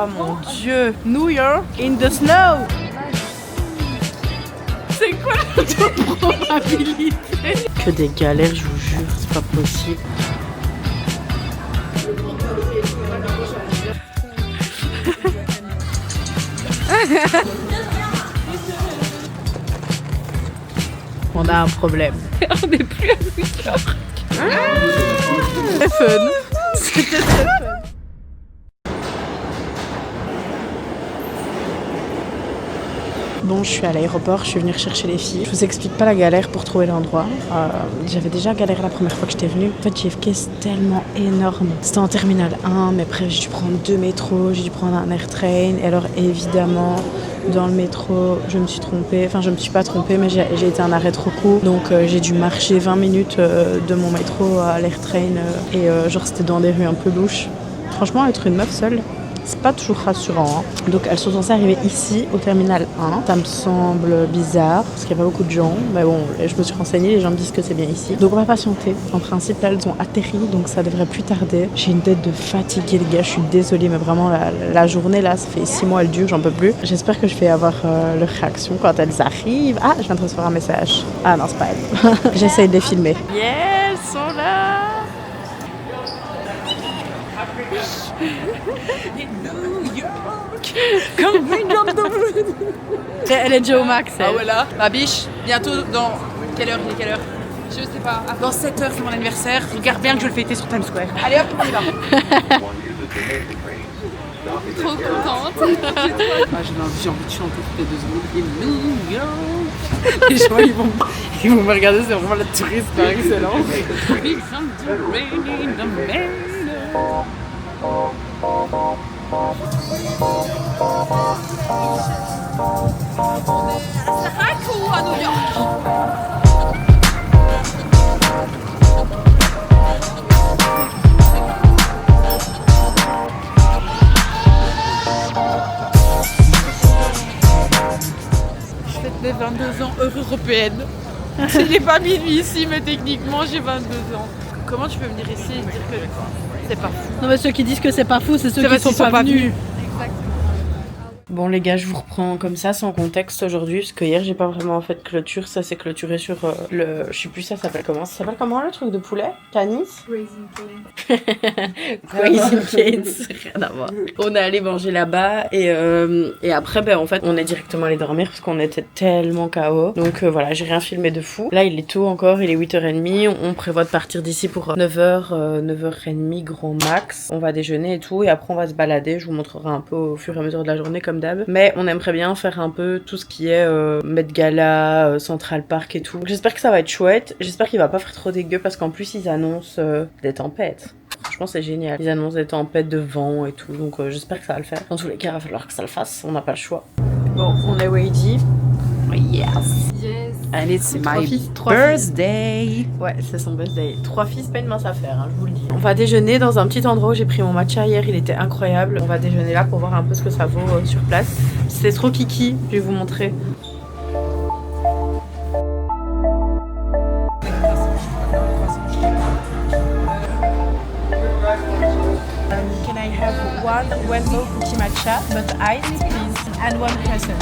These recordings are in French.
Oh mon dieu. New York in the snow. C'est quoi la probabilité? Que des galères, je vous jure, c'est pas possible. On a un problème. On n'est plus à New York. C'était fun. C'était très fun. Bon, je suis à l'aéroport, je suis venue rechercher les filles. Je vous explique pas la galère pour trouver l'endroit. J'avais déjà galéré la première fois que j'étais venue. En fait, JFK, c'est tellement énorme. C'était en terminal 1, mais après, j'ai dû prendre 2 métros, j'ai dû prendre un airtrain. Et alors, évidemment, dans le métro, je me suis trompée. Enfin, je me suis pas trompée, mais j'ai été un arrêt trop court. Donc, j'ai dû marcher 20 minutes de mon métro à l'airtrain. Genre, c'était dans des rues un peu louches. Franchement, être une meuf seule, c'est pas toujours rassurant. Hein. Donc elles sont censées arriver ici, au terminal 1. Ça me semble bizarre, parce qu'il n'y a pas beaucoup de gens. Mais bon, je me suis renseignée, les gens me disent que c'est bien ici. Donc on va patienter. En principe, là, elles ont atterri, donc ça devrait plus tarder. J'ai une tête de fatiguée, les gars, je suis désolée. Mais vraiment, la journée, là, ça fait 6 mois, elle dure, j'en peux plus. J'espère que je vais avoir leur réaction quand elles arrivent. Ah, je viens de recevoir un message. Ah non, c'est pas elle. J'essaye de les filmer. Yeah, elles sont là. New York, comme une jambe de Elle est déjà au max. Ah voilà, ma biche, bientôt dans... Quelle heure? Il est quelle heure? Je sais pas. Ah, dans 7 heures, c'est mon anniversaire. Regarde bien que je vais le fêter sur Times Square. Allez hop, on y va. Trop contente. J'ai envie de chanter toutes les 2 secondes. Et New York. Les gens, ils vont me regarder, c'est vraiment la touriste par excellence. À New York. Je fête mes 22 ans heure européenne. Il n'est pas minuit ici, mais techniquement j'ai 22 ans. Comment tu peux venir ici et dire que c'est pas fou? Non mais ceux qui disent que c'est pas fou, c'est ceux qui sont pas venus. Bon les gars, je vous reprends comme ça sans contexte aujourd'hui parce que hier j'ai pas vraiment fait de clôture, ça s'est clôturé sur le... Je sais plus ça s'appelle comment. Ça s'appelle comment le truc de poulet? Canis? Raising Canes, rien à voir. On est allé manger là-bas et après en fait on est directement allé dormir parce qu'on était tellement KO. Donc voilà, j'ai rien filmé de fou. Là il est tôt encore, il est 8h30, on prévoit de partir d'ici pour 9h, 9h30 grand max. On va déjeuner et tout et après on va se balader, je vous montrerai un peu au fur et à mesure de la journée comme d'hab. Mais on aimerait bien faire un peu tout ce qui est Met Gala, Central Park et tout. J'espère que ça va être chouette, j'espère qu'il va pas faire trop dégueu parce qu'en plus ils annoncent des tempêtes. Franchement c'est génial, ils annoncent des tempêtes de vent et tout, donc j'espère que ça va le faire. Dans tous les cas il va falloir que ça le fasse, on n'a pas le choix. Bon, on est ready. Yes. Allez, c'est my birthday. Ouais, c'est son birthday. 3 filles, c'est pas une mince affaire, hein, je vous le dis. On va déjeuner dans un petit endroit où j'ai pris mon matcha hier, il était incroyable. On va déjeuner là pour voir un peu ce que ça vaut sur place. C'est trop kiki, je vais vous montrer. Can I have one rainbow cookie matcha, but iced please, and one crescent.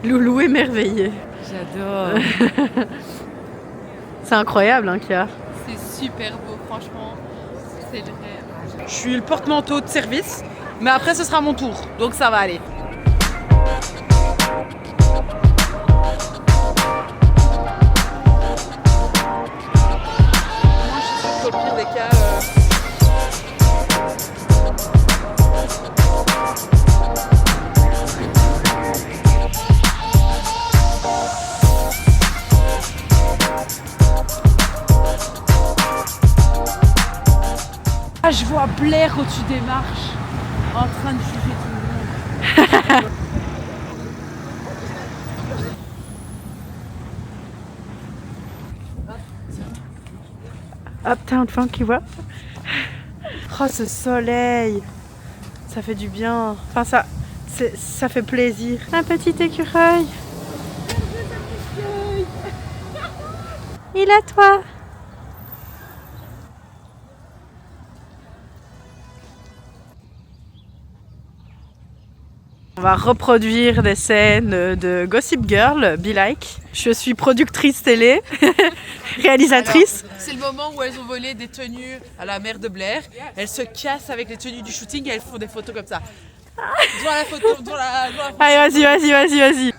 Loulou émerveillé. J'adore. C'est incroyable, hein, Kia. C'est super beau, franchement. C'est le rêve. Je suis le porte-manteau de service, mais après ce sera mon tour, donc ça va aller. Moi je suis sûre qu'au pire des cas... Ah, je vois Blair au-dessus des marches, en train de juger tout le monde. Uptown Funky Wap. Oh, ce soleil, ça fait du bien. Enfin, ça fait plaisir. Un petit écureuil. Il est à toi. On va reproduire des scènes de Gossip Girl, Be Like. Je suis productrice télé, réalisatrice. Alors, c'est le moment où elles ont volé des tenues à la mère de Blair. Elles se cassent avec les tenues du shooting et elles font des photos comme ça. Devant la photo, devant la photo. Allez, vas-y.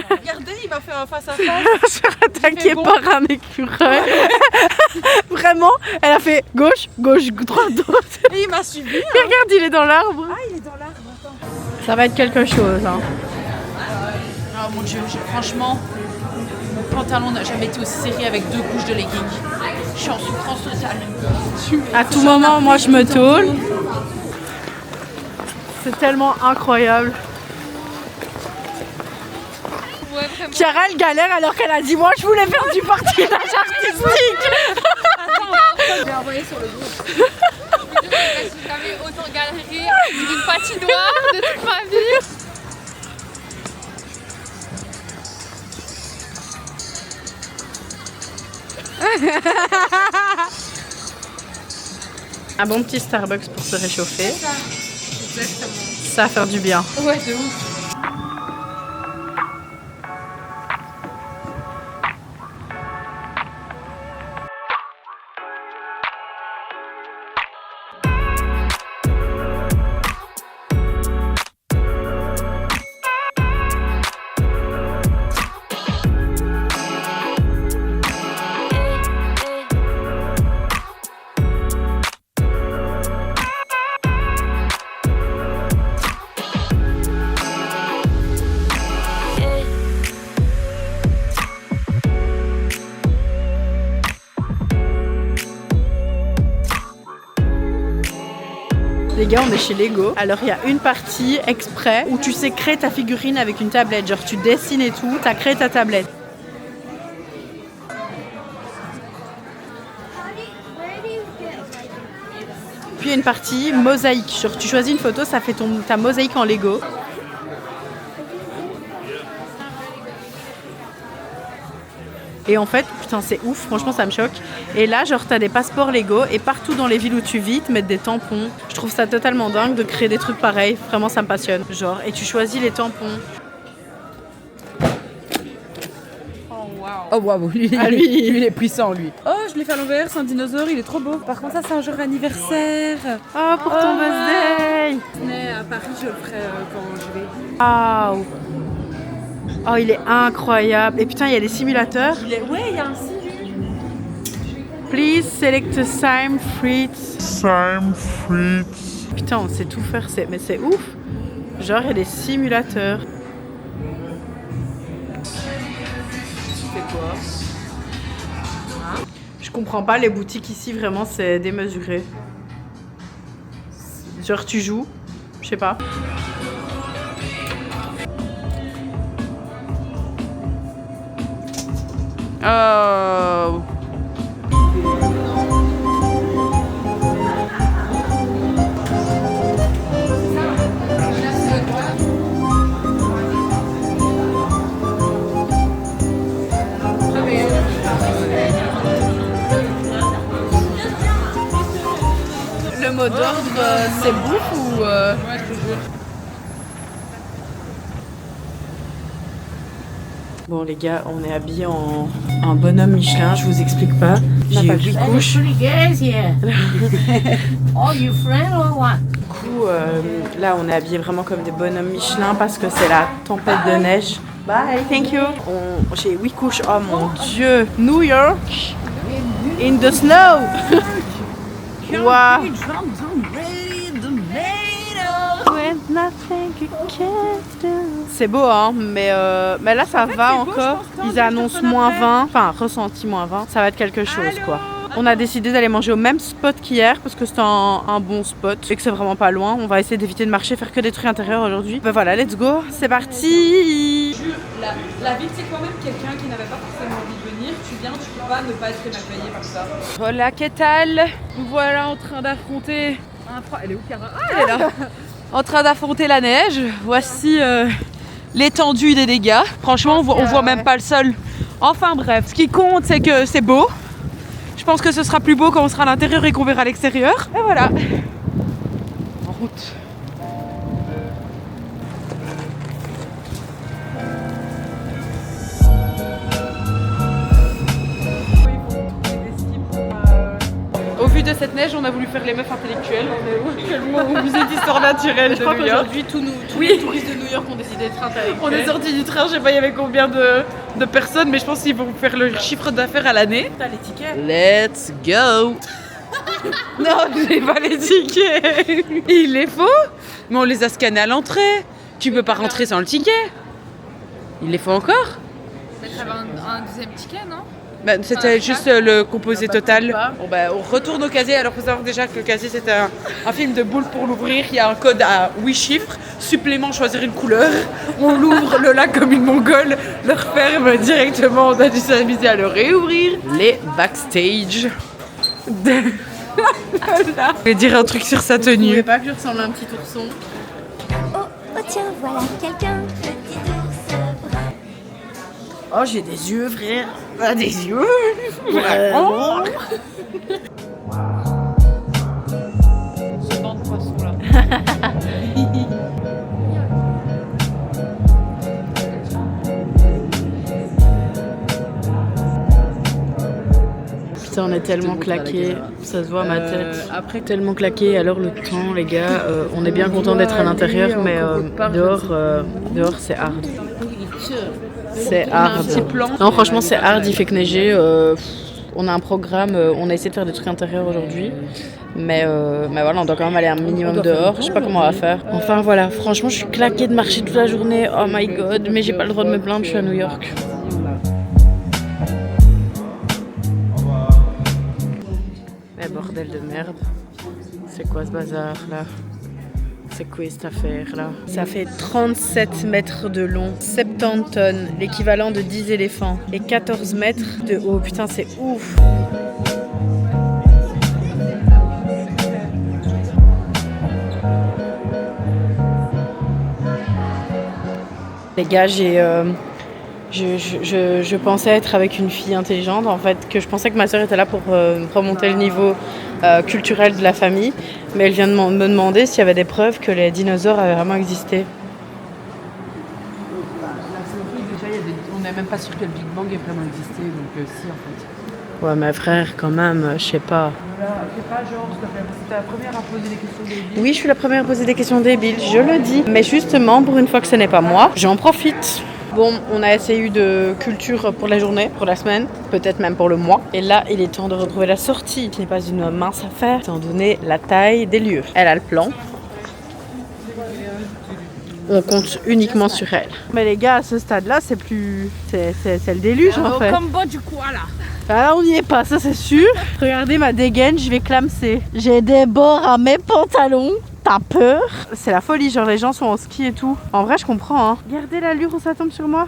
Regardez, il m'a fait un face à face. Se faire attaquer par un écureuil. Vraiment, elle a fait gauche, droite. Et il m'a suivi. Et regarde, il est dans l'arbre. Ah, il est dans l'arbre, attends. Ça va être quelque chose. Hein. Oh mon dieu, franchement, mon pantalon n'a jamais été aussi serré avec 2 couches de leggings. Je suis en souffrance totale. À tout moment, moi je me tôle. C'est tellement incroyable. Ouais, vraiment. Chiara, elle galère alors qu'elle a dit moi je voulais faire du patinage artistique. Je l'ai envoyé sur le groupe. Je n'ai jamais autant galéré d'une patinoire de toute ma vie. Un bon petit Starbucks pour se réchauffer. Exactement. Ça va faire du bien. Ouais, de ouf. Les gars, on est chez Lego. Alors il y a une partie exprès où tu sais créer ta figurine avec une tablette. Genre tu dessines et tout, t'as créé ta tablette. Puis il y a une partie mosaïque. Genre tu choisis une photo, ça fait ta mosaïque en Lego. Et en fait, putain, c'est ouf, franchement, ça me choque. Et là, genre, t'as des passeports Lego et partout dans les villes où tu vis, ils te mettent des tampons. Je trouve ça totalement dingue de créer des trucs pareils. Vraiment, ça me passionne. Genre, et tu choisis les tampons. Oh waouh, lui, Ah, lui. il est puissant lui. Oh, je l'ai fait à l'envers, c'est un dinosaure, il est trop beau. Par contre, ça, c'est un jour d'anniversaire. Oh, pour ton birthday. Mais à Paris, je le ferai quand je vais. Waouh. Oh, il est incroyable. Et putain, il y a des simulateurs. Ouais, il y a un simu. Please select a Sime Fruits. Putain, on sait tout faire, mais c'est ouf. Genre, il y a des simulateurs. Quoi? Je comprends pas, les boutiques ici, vraiment, c'est démesuré. Genre, tu joues, je sais pas. Oh. Le mot d'ordre, c'est bouffe ou... Ouais, je te jure. Bon les gars, on est habillés en bonhomme Michelin, je vous explique pas. J'ai eu 8 couches. Du coup, là on est habillés vraiment comme des bonhommes Michelin parce que c'est la tempête de neige. Bye, thank you. J'ai 8 couches, oh mon dieu. New York, in the snow. Wow. With nothing you can't do. C'est beau, hein, mais là ça va encore. Ils annoncent moins 20, enfin ressenti moins 20. Ça va être quelque chose, quoi. On a décidé d'aller manger au même spot qu'hier parce que c'était un bon spot et que c'est vraiment pas loin. On va essayer d'éviter de marcher, faire que des trucs intérieurs aujourd'hui. Ben voilà, let's go, c'est parti. La ville, c'est quand même quelqu'un qui n'avait pas forcément envie de venir. Tu viens, tu peux pas ne pas être émerveillé par ça. Voilà, qu'est-ce que nous voilà en train d'affronter. Elle est où, Cara? Ah, elle est là. En train d'affronter la neige. Voici l'étendue des dégâts. Franchement, on voit même pas le sol. Enfin bref, ce qui compte, c'est que c'est beau. Je pense que ce sera plus beau quand on sera à l'intérieur et qu'on verra l'extérieur. Et voilà. En route. Au vu de cette neige, on a voulu faire les meufs intellectuelles. Au musée d'histoire naturelle de New York. Je crois qu'aujourd'hui, tous les touristes de New York ont décidé d'être intellectuels. On est sortis du train, je sais pas il y avait combien de personnes, mais je pense qu'ils vont faire leur chiffre d'affaires à l'année. T'as les tickets? Let's go. Non, j'ai pas les tickets. Il les faut, mais on les a scannés à l'entrée. Tu peux pas rentrer sans le ticket. Il les faut encore? Mais t'avais un deuxième ticket, non? Bah, c'était juste le composé total. Bon, bah, on retourne au casier. Alors il faut savoir déjà que le casier c'était un film de boule pour l'ouvrir. Il y a un code à 8 chiffres. Supplément, choisir une couleur. On l'ouvre, le lac comme une mongole, le referme directement. On a dû s'amuser à le réouvrir. Les backstage. Voilà. Je vais dire un truc sur sa tenue. Vous trouvez pas que je ressemble à un petit ourson? Oh tiens, voilà quelqu'un, petit ours brun. Oh, j'ai des yeux, frère. Ah, des yeux. Vraiment. Ce banc de poisson là. Putain, on est tellement claqués, ça se voit à ma tête. Après, tellement claqués, alors le temps, les gars, on est bien content d'être à l'intérieur, mais dehors c'est hard. C'est hard. Non, franchement, c'est hard, il fait que neiger. On a un programme, on a essayé de faire des trucs intérieurs aujourd'hui. Mais voilà, on doit quand même aller un minimum dehors. Je sais pas comment on va faire. Enfin voilà, franchement, je suis claquée de marcher toute la journée. Oh my god, mais j'ai pas le droit de me plaindre, je suis à New York. Mais bordel de merde. C'est quoi ce bazar là? C'est quoi cette affaire là? Ça fait 37 mètres de long, 70 tonnes, l'équivalent de 10 éléphants et 14 mètres de haut. Putain, c'est ouf! Les gars, je pensais être avec une fille intelligente, en fait, que je pensais que ma soeur était là pour remonter le niveau culturel de la famille, mais elle vient de me demander s'il y avait des preuves que les dinosaures avaient vraiment existé. On n'est même pas sûr que le Big Bang ait vraiment existé, donc si en fait. Ouais, mais frère, quand même, je sais pas. Voilà, c'est pas genre, c'était la première à poser des questions débiles. Oui, je suis la première à poser des questions débiles, je le dis. Mais justement, pour une fois que ce n'est pas moi, j'en profite. Bon, on a essayé de culture pour la journée, pour la semaine, peut-être même pour le mois. Et là, il est temps de retrouver la sortie, qui n'est pas une mince affaire, étant donné la taille des lieux. Elle a le plan. On compte uniquement sur elle. Mais les gars, à ce stade-là, c'est plus... C'est le déluge, en fait. Comme bas du koala. Ah, on n'y est pas, ça c'est sûr. Regardez ma dégaine, je vais clamser. J'ai des bords à mes pantalons. T'as peur? C'est la folie, genre les gens sont en ski et tout. En vrai, je comprends, hein. Regardez l'allure où ça tombe sur moi.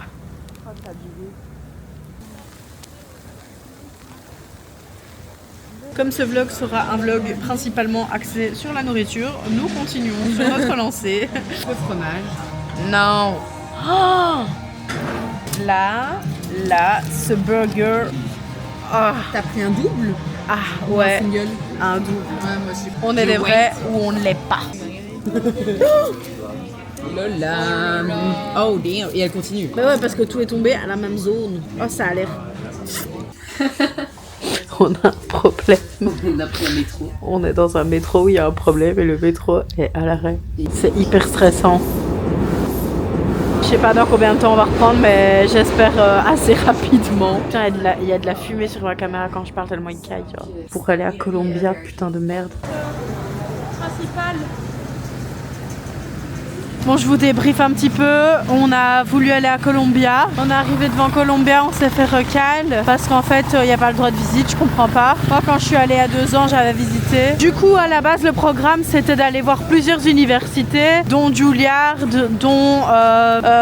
Comme ce vlog sera un vlog principalement axé sur la nourriture, nous continuons sur notre lancée. Le fromage. Non. Oh, là, ce burger. Oh. T'as pris un double? Ah ouais, Un single? un double. Ouais, moi aussi. On est des vrais ou on ne l'est pas. Lola. Oh damn. Et elle continue. Bah ouais, parce que tout est tombé à la même zone. Oh, ça a l'air. On a un problème. On a pris un métro. On est dans un métro où il y a un problème et le métro est à l'arrêt. C'est hyper stressant. Je sais pas dans combien de temps on va reprendre, mais j'espère assez rapidement. Putain, il y a de la fumée sur ma caméra quand je parle tellement il caille. Pour aller à Columbia, putain de merde. Principal. Bon, je vous débriefe un petit peu. On a voulu aller à Columbia. On est arrivé devant Columbia, on s'est fait recal parce qu'en fait, il n'y a pas le droit de visite, je comprends pas. Moi, quand je suis allée à 2 ans, j'avais visité. Du coup, à la base, le programme, c'était d'aller voir plusieurs universités, dont Juilliard, dont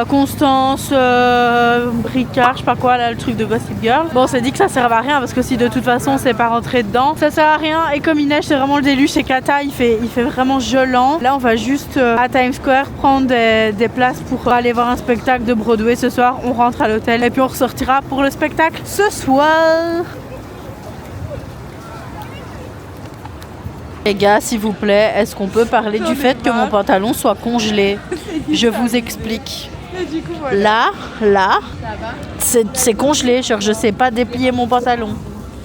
Constance, Ricard, je sais pas quoi, là, le truc de Gossip Girl. Bon, on s'est dit que ça servait à rien parce que si de toute façon, c'est pas rentré dedans, ça sert à rien. Et comme il neige, c'est vraiment le déluge chez Kata, il fait vraiment gelant. Là, on va juste à Times Square prendre des places pour aller voir un spectacle de Broadway ce soir. On rentre à l'hôtel et puis on ressortira pour le spectacle ce soir. Les gars, s'il vous plaît, est-ce qu'on peut parler du fait que mon pantalon soit congelé? Je vous explique. Du coup, voilà. Là, c'est congelé. Genre, je sais pas déplier mon pantalon.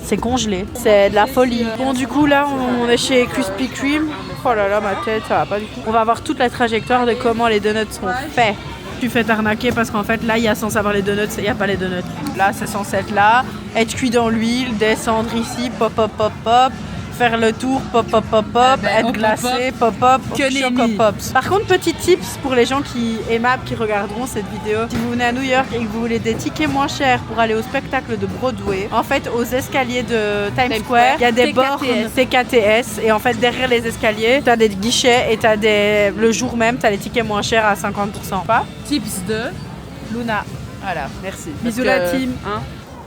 C'est congelé. C'est de la folie. Bon, du coup, là, on est chez Krispy Kreme. Oh là là, ma tête, ça va pas du tout. On va voir toute la trajectoire de comment les donuts sont faits. Tu fais t'arnaquer parce qu'en fait, là, il y a censé avoir les donuts, il n'y a pas les donuts. Là, c'est censé être là, être cuit dans l'huile, descendre ici, pop, pop, pop, pop. Faire le tour, pop, pop, pop, pop, être glacé, pop, pop, choco pops. Par contre, petit tips pour les gens qui aimables, qui regarderont cette vidéo. Si vous venez à New York et que vous voulez des tickets moins chers pour aller au spectacle de Broadway, en fait, aux escaliers de Times Square, il y a des bornes TKTS. Et en fait, derrière les escaliers, t'as des guichets et le jour même, t'as les tickets moins chers à 50%. Pas Tips de Luna. Voilà, merci. Bisous la team. Hein.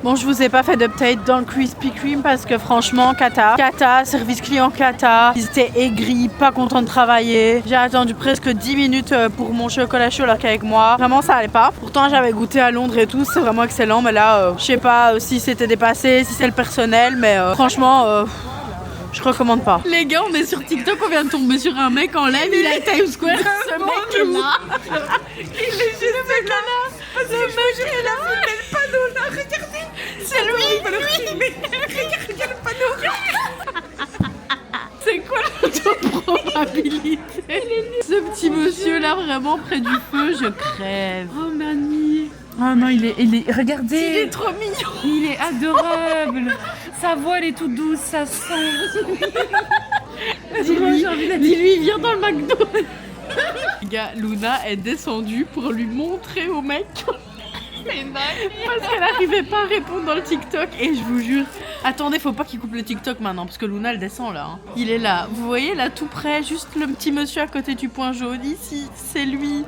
Bon, je vous ai pas fait d'update dans le Krispy Kreme parce que franchement, Kata, service client Kata, ils étaient aigris, pas contents de travailler. J'ai attendu presque 10 minutes pour mon chocolat chaud alors qu'avec moi, vraiment ça allait pas. Pourtant, j'avais goûté à Londres et tout, c'est vraiment excellent, mais là, je sais pas si c'était dépassé, si c'est le personnel, mais franchement, je recommande pas. Les gars, on est sur TikTok, on vient de tomber sur un mec en live, il est à Times Square, ce mec est là. Il est juste là. Ce mec est là, filmé le panneau là, regardez. C'est lui, regarde le panneau. C'est quoi l'autопроbabilité? Ce petit monsieur là, vraiment près du feu, je crève. Oh Mani. Oh non, il est, regardez. Il est trop mignon. Il est adorable. Sa voix, elle est toute douce, ça sent. Dis-lui, viens dans le McDo. Les gars, Luna est descendue pour lui montrer au mec. Parce qu'elle n'arrivait pas à répondre dans le TikTok. Et je vous jure, attendez, faut pas qu'il coupe le TikTok maintenant parce que Luna elle descend là. Hein. Il est là, vous voyez là tout près, juste le petit monsieur à côté du point jaune. Ici, c'est lui.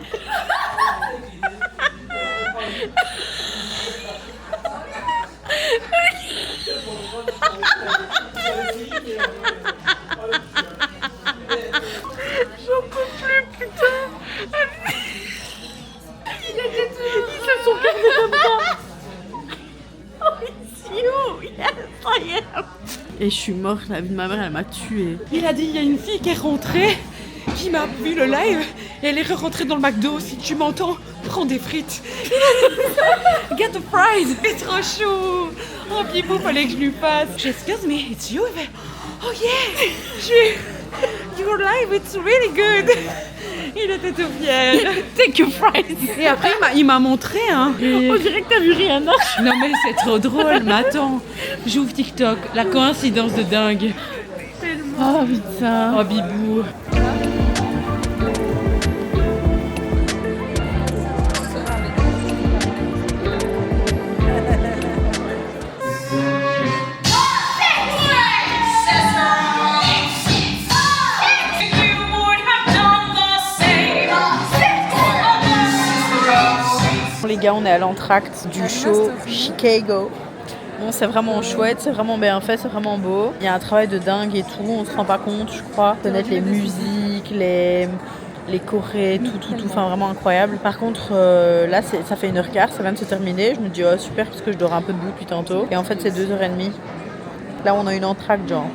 J'en peux plus, putain. Ils se sont gardés comme ça. Oh, ici, oh, yes, I am. Et je suis morte, la vie de ma mère, elle m'a tuée. Il a dit, il y a une fille qui est rentrée, qui m'a vu le live, et elle est rentrée dans le McDo. Si tu m'entends, prends des frites. Get the fries. C'est trop chaud. Oh, Bibou, fallait que je lui fasse. Excuse me, it's you. Oh yeah. Your live, it's really good. Il était tout fier. Take your fries. Et après, il m'a montré. Hein. On dirait que t'as vu Rihanna. Non, mais c'est trop drôle. Mais attends, j'ouvre TikTok. La coïncidence de dingue. Oh putain. Oh, Bibou. Les gars, on est à l'entracte du show Chicago. Bon, c'est vraiment chouette, c'est vraiment bien fait, c'est vraiment beau. Il y a un travail de dingue et tout, on se rend pas compte, je crois. Connaître les musiques, les chorés, tout, enfin vraiment incroyable. Par contre, là, ça fait 1h15, ça vient de se terminer. Je me dis, oh super, parce que je dors un peu debout depuis tantôt. Et en fait, c'est 2h30. Là, on a une entracte, genre.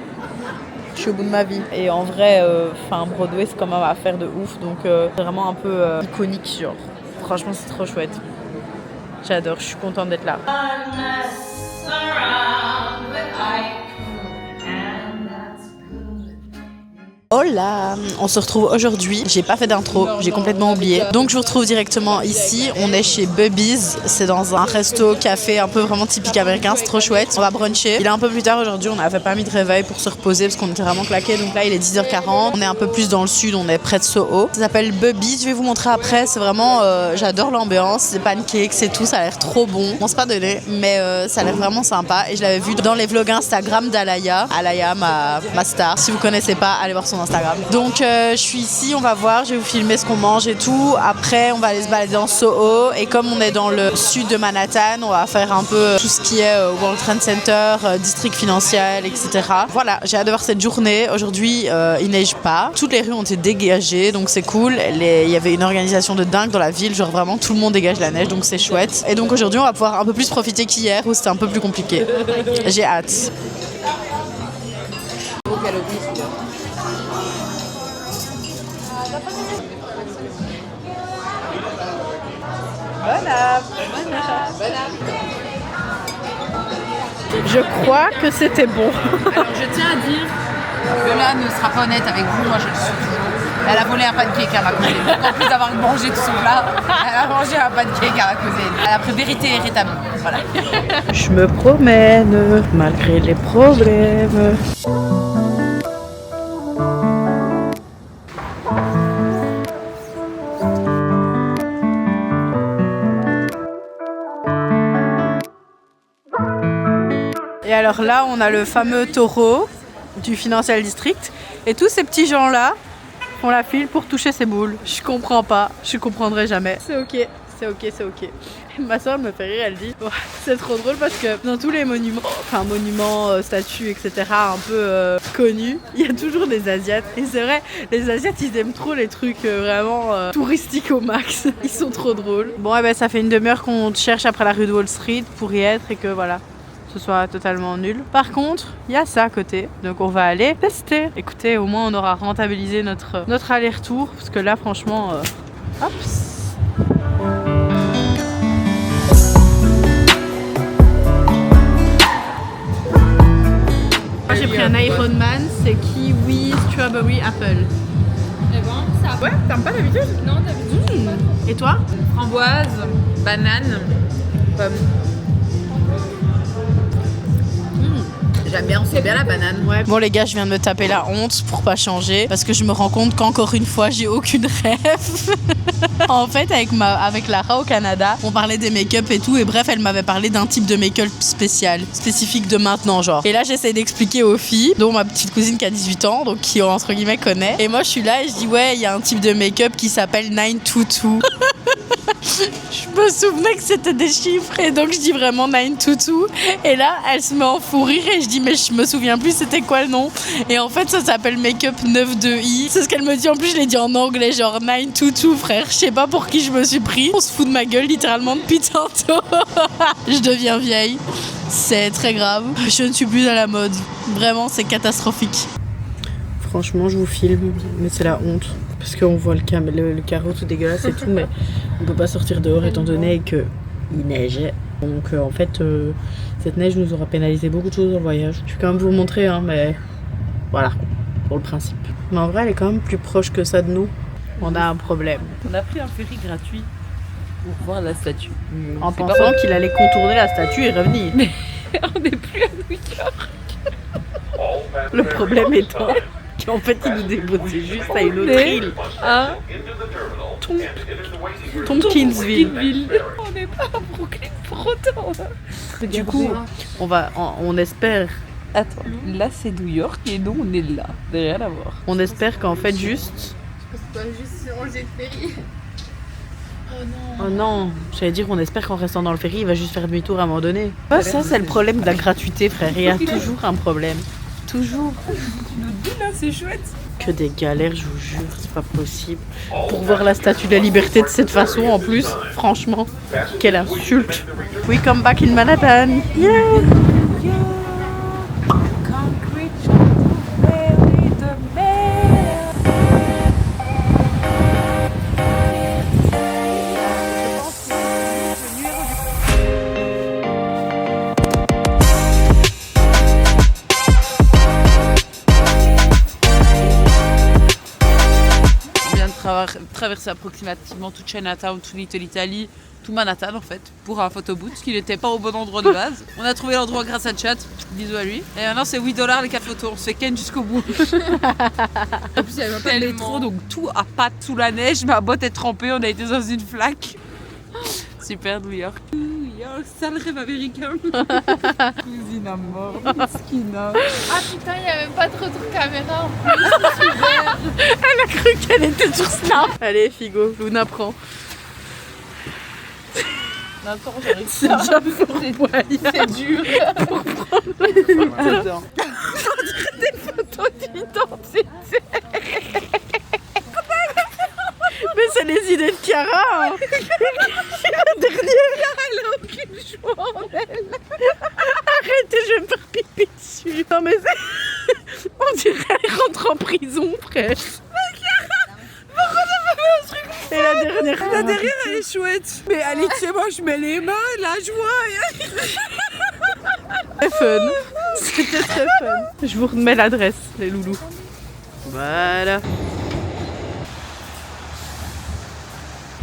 Je suis au bout de ma vie. Et en vrai, Broadway, c'est quand même à faire de ouf. Donc, c'est vraiment un peu iconique, genre. Franchement, c'est trop chouette. J'adore, je suis contente d'être là. Hola, on se retrouve aujourd'hui. J'ai pas fait d'intro, j'ai complètement oublié. Donc je vous retrouve directement ici. On est chez Bubby's. C'est dans un resto café un peu vraiment typique américain. C'est trop chouette. On va bruncher. Il est un peu plus tard aujourd'hui. On n'avait pas mis de réveil pour se reposer parce qu'on était vraiment claqués. Donc là il est 10h40. On est un peu plus dans le sud. On est près de Soho. Ça s'appelle Bubby's. Je vais vous montrer après. C'est vraiment, j'adore l'ambiance. C'est pancakes, c'est tout. Ça a l'air trop bon. On s'est pas donné, mais ça a l'air vraiment sympa. Et je l'avais vu dans les vlogs Instagram d'Alaya. Alaya, ma star. Si vous connaissez pas, allez voir son Instagram. Donc je suis ici, on va voir, je vais vous filmer ce qu'on mange et tout. Après on va aller se balader dans Soho et comme on est dans le sud de Manhattan, on va faire un peu tout ce qui est World Trade Center, district financier, etc. Voilà, j'ai hâte de voir cette journée. Aujourd'hui il neige pas, toutes les rues ont été dégagées donc c'est cool. Il y avait une organisation de dingue dans la ville, genre vraiment tout le monde dégage la neige donc c'est chouette. Et donc aujourd'hui on va pouvoir un peu plus profiter qu'hier où c'était un peu plus compliqué. J'ai hâte. Je crois que c'était bon. Alors je tiens à dire que là ne sera pas honnête avec vous, moi je le suis toujours. Elle a volé un pancake à ma cousine. Donc en plus d'avoir mangé tout son plat, elle a mangé un pancake à ma cousine. Elle a pris vérité et rétabli. Voilà. Je me promène malgré les problèmes. Et alors là, on a le fameux taureau du Financial District. Et tous ces petits gens-là font la file pour toucher ces boules. Je comprends pas, je comprendrai jamais. C'est ok, c'est ok, c'est ok. Ma soeur me fait rire, elle dit oh, c'est trop drôle parce que dans tous les monuments, statues, etc. un peu connus, il y a toujours des Asiates. Et c'est vrai, les Asiates ils aiment trop les trucs vraiment touristiques au max. Ils sont trop drôles. Bon, ben ça fait une demi-heure qu'on cherche après la rue de Wall Street pour y être et que voilà. Ce soit totalement nul. Par contre, il y a ça à côté, donc on va aller tester. Écoutez, au moins on aura rentabilisé notre aller-retour, parce que là franchement, hop. Moi j'ai pris un Iron Man, c'est kiwi, strawberry, apple. Et bon, ça. Ouais, t'aimes pas d'habitude? Non, d'habitude. Et toi? Framboise, banane, pomme. J'aime bien, c'est bien la banane. Ouais. Bon les gars, je viens de me taper la honte pour pas changer parce que je me rends compte qu'encore une fois, j'ai aucune rêve. En fait, avec Lara au Canada, on parlait des make-up et tout et bref, elle m'avait parlé d'un type de make-up spécifique de maintenant genre. Et là, j'essaie d'expliquer aux filles, dont ma petite cousine qui a 18 ans, donc qui entre guillemets connaît. Et moi, je suis là et je dis ouais, il y a un type de make-up qui s'appelle 922. Je me souvenais que c'était des chiffres et donc je dis vraiment 922 et là elle se met en fou rire et je dis mais je me souviens plus c'était quoi le nom et en fait ça s'appelle Make-up 92i. C'est ce qu'elle me dit, en plus je l'ai dit en anglais genre 922 frère, je sais pas pour qui je me suis pris. On se fout de ma gueule littéralement depuis tantôt. Je deviens vieille, c'est très grave, je ne suis plus à la mode, vraiment c'est catastrophique. Franchement je vous filme mais c'est la honte. Parce qu'on voit le carreau tout dégueulasse et tout, mais on peut pas sortir dehors étant donné qu'il neigeait. Donc en fait, cette neige nous aura pénalisé beaucoup de choses dans le voyage. Je vais quand même vous montrer, hein, mais voilà, pour le principe. Mais en vrai, elle est quand même plus proche que ça de nous. On a un problème. On a pris un ferry gratuit pour voir la statue. En pensant qu'il allait contourner la statue et revenir. Mais on n'est plus à New York. Le problème étant qu'en fait, il nous déposait juste à une autre île. À Tompkinsville. On n'est pas à Brooklyn pour autant. Du coup, on espère. Attends, là c'est New York et nous on est là. Rien à voir. On espère qu'en fait juste. C'est pas juste changer de ferry. Oh non, j'allais dire qu'on espère qu'en restant dans le ferry, il va juste faire demi-tour à un moment donné. Ça c'est le problème de la gratuité, frère. Il y a toujours un problème. Toujours. Tu nous dis là, c'est chouette. Que des galères, je vous jure, c'est pas possible. Pour voir la statue de la liberté de cette façon en plus, franchement, quelle insulte. We come back in Manhattan. Yeah. traversé approximativement toute Chinatown, tout Little Italy, tout Manhattan en fait, pour un photoboot, parce qu'il n'était pas au bon endroit de base. On a trouvé l'endroit grâce à Chat, bisous à lui. Et maintenant c'est $8 les 4 photos, on se fait ken jusqu'au bout. En plus il y avait pas de métro, donc tout à pattes sous la neige, ma botte est trempée, on a été dans une flaque. Super New York. New York, sale rêve américain. Cousine à mort, miskina. Ah putain, il n'y a même pas de retour caméra en plus. Elle a cru qu'elle était sur Snap. Allez, Figo, Luna prend. Attends, j'arrive C'est déjà pour c'est dur. Attends. des photos d'identité. Mais c'est les idées de Chiara. Hein. La dernière, elle a aucune joie en elle. Arrêtez, je vais me faire pipi dessus. Non mais c'est... On dirait qu'elle rentre en prison presque. Mais Chiara, pourquoi t'as pas fait un truc? Et la dernière, elle est chouette. Mais allez, tu sais, moi je mets les mains, la joie. Très fun. C'était très fun. Je vous remets l'adresse, les loulous. Voilà.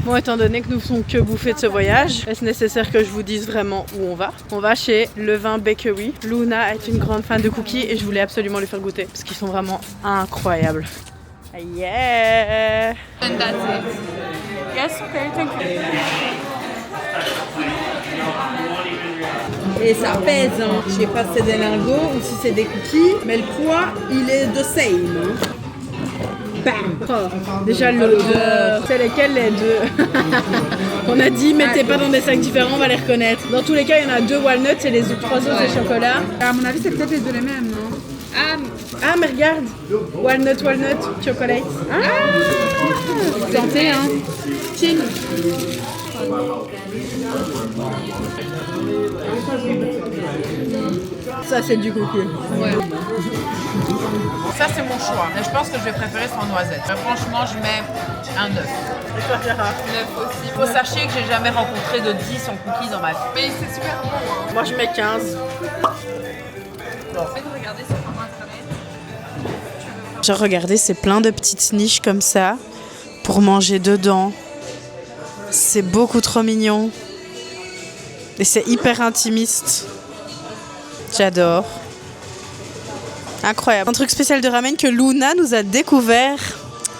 Bon, étant donné que nous ne faisons que bouffer de ce voyage, est-ce nécessaire que je vous dise vraiment où on va? On va chez Levain Bakery. Luna est une grande fan de cookies et je voulais absolument lui faire goûter parce qu'ils sont vraiment incroyables. Yeah! And that's it. Yes, okay, thank you. Et ça pèse, hein. Je sais pas si c'est des lingots ou si c'est des cookies, mais le poids, il est de same. Hein. Bam! Oh, déjà l'odeur. C'est lesquels les deux? On a dit mettez pas dans des sacs différents, on va les reconnaître. Dans tous les cas, il y en a 2 walnuts et les 3 autres c'est chocolat. À mon avis, c'est peut-être les deux les mêmes, non? Ah mais regarde, walnut, chocolate. Ah, santé hein. Ching. Ça c'est du cookie. Ouais. Ça c'est mon choix, mais je pense que je vais préférer sans noisette. Mais franchement, je mets un 9. 9 aussi. Faut sachez que j'ai jamais rencontré de 10 en cookies dans ma vie. Mais c'est super bon. Hein. Moi je mets 15. Faites regarder sur internet. J'ai regardé, c'est plein de petites niches comme ça pour manger dedans. C'est beaucoup trop mignon. Et c'est hyper intimiste. J'adore. Incroyable. Un truc spécial de ramen que Luna nous a découvert